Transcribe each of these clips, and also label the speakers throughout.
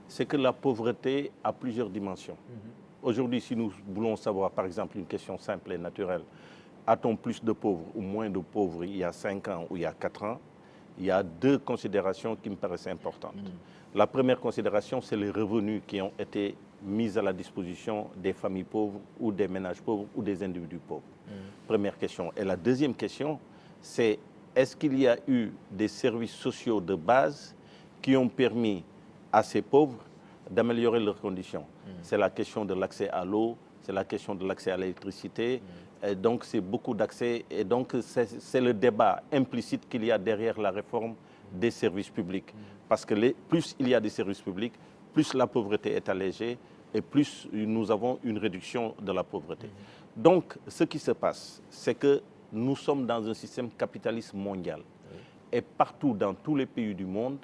Speaker 1: c'est que la pauvreté a plusieurs dimensions. Aujourd'hui, si nous voulons savoir, par exemple, une question simple et naturelle, a-t-on plus de pauvres ou moins de pauvres il y a 5 ans ou il y a 4 ans? Il y a deux considérations qui me paraissent importantes. La première considération, c'est les revenus qui ont été mis à la disposition des familles pauvres ou des ménages pauvres ou des individus pauvres. Première question. Et la deuxième question, c'est est-ce qu'il y a eu des services sociaux de base qui ont permis à ces pauvres d'améliorer leurs conditions? C'est la question de l'accès à l'eau, c'est la question de l'accès à l'électricité. Et donc, c'est beaucoup d'accès. Et donc, c'est le débat implicite qu'il y a derrière la réforme des services publics. Parce que plus il y a des services publics, plus la pauvreté est allégée et plus nous avons une réduction de la pauvreté. Donc, ce qui se passe, c'est que nous sommes dans un système capitaliste mondial. Et partout, dans tous les pays du monde,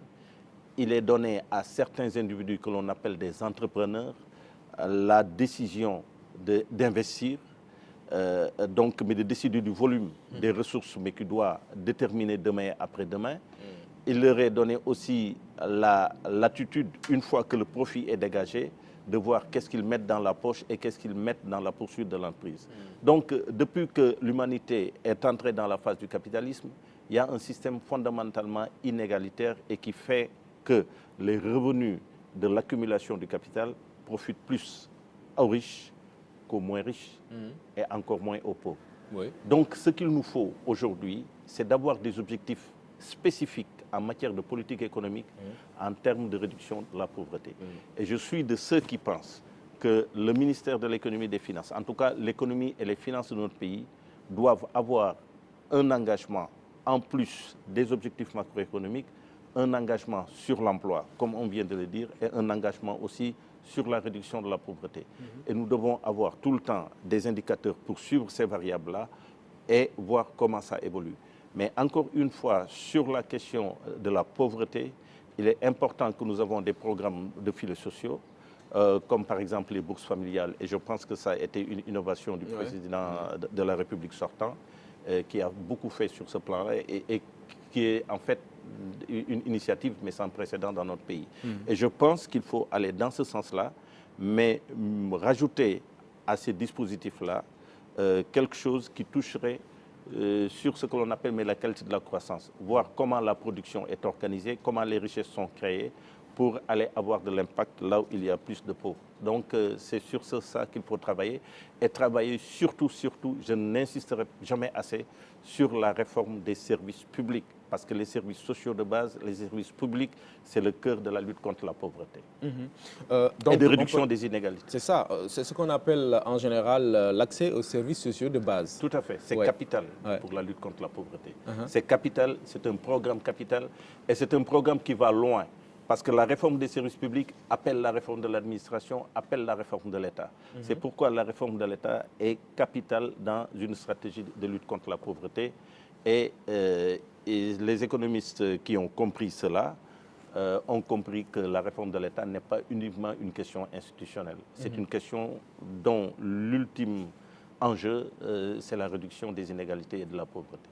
Speaker 1: il est donné à certains individus que l'on appelle des entrepreneurs la décision d'investir, mais de décider du volume des ressources, mais qui doit déterminer demain et après-demain. Il leur est donné aussi la latitude, une fois que le profit est dégagé, de voir qu'est-ce qu'ils mettent dans la poche et qu'est-ce qu'ils mettent dans la poursuite de l'entreprise. Donc, depuis que l'humanité est entrée dans la phase du capitalisme, il y a un système fondamentalement inégalitaire et qui fait que les revenus de l'accumulation du capital profitent plus aux riches qu'aux moins riches et encore moins aux pauvres. Donc, ce qu'il nous faut aujourd'hui, c'est d'avoir des objectifs spécifiques en matière de politique économique en termes de réduction de la pauvreté. Et je suis de ceux qui pensent que le ministère de l'économie et des finances, en tout cas l'économie et les finances de notre pays, doivent avoir un engagement en plus des objectifs macroéconomiques, un engagement sur l'emploi, comme on vient de le dire, et un engagement aussi sur la réduction de la pauvreté. Et nous devons avoir tout le temps des indicateurs pour suivre ces variables-là et voir comment ça évolue. Mais encore une fois, sur la question de la pauvreté, il est important que nous avons des programmes de filets sociaux, comme par exemple les bourses familiales. Et je pense que ça a été une innovation du président de la République sortant, qui a beaucoup fait sur ce plan-là et qui est en fait une initiative, mais sans précédent dans notre pays. Et je pense qu'il faut aller dans ce sens-là, mais rajouter à ces dispositifs-là quelque chose qui toucherait sur ce que l'on appelle la qualité de la croissance, voir comment la production est organisée, comment les richesses sont créées pour aller avoir de l'impact là où il y a plus de pauvres. Donc c'est sur ça qu'il faut travailler et travailler surtout, je n'insisterai jamais assez sur la réforme des services publics parce que les services sociaux de base, les services publics, c'est le cœur de la lutte contre la pauvreté et de réduction des inégalités.
Speaker 2: C'est ça, c'est ce qu'on appelle en général l'accès aux services sociaux de base.
Speaker 1: Tout à fait, c'est capital pour la lutte contre la pauvreté. C'est capital, c'est un programme capital et c'est un programme qui va loin. Parce que la réforme des services publics appelle la réforme de l'administration, appelle la réforme de l'État. C'est pourquoi la réforme de l'État est capitale dans une stratégie de lutte contre la pauvreté. Et les économistes qui ont compris cela ont compris que la réforme de l'État n'est pas uniquement une question institutionnelle. C'est une question dont l'ultime enjeu, c'est la réduction des inégalités et de la pauvreté.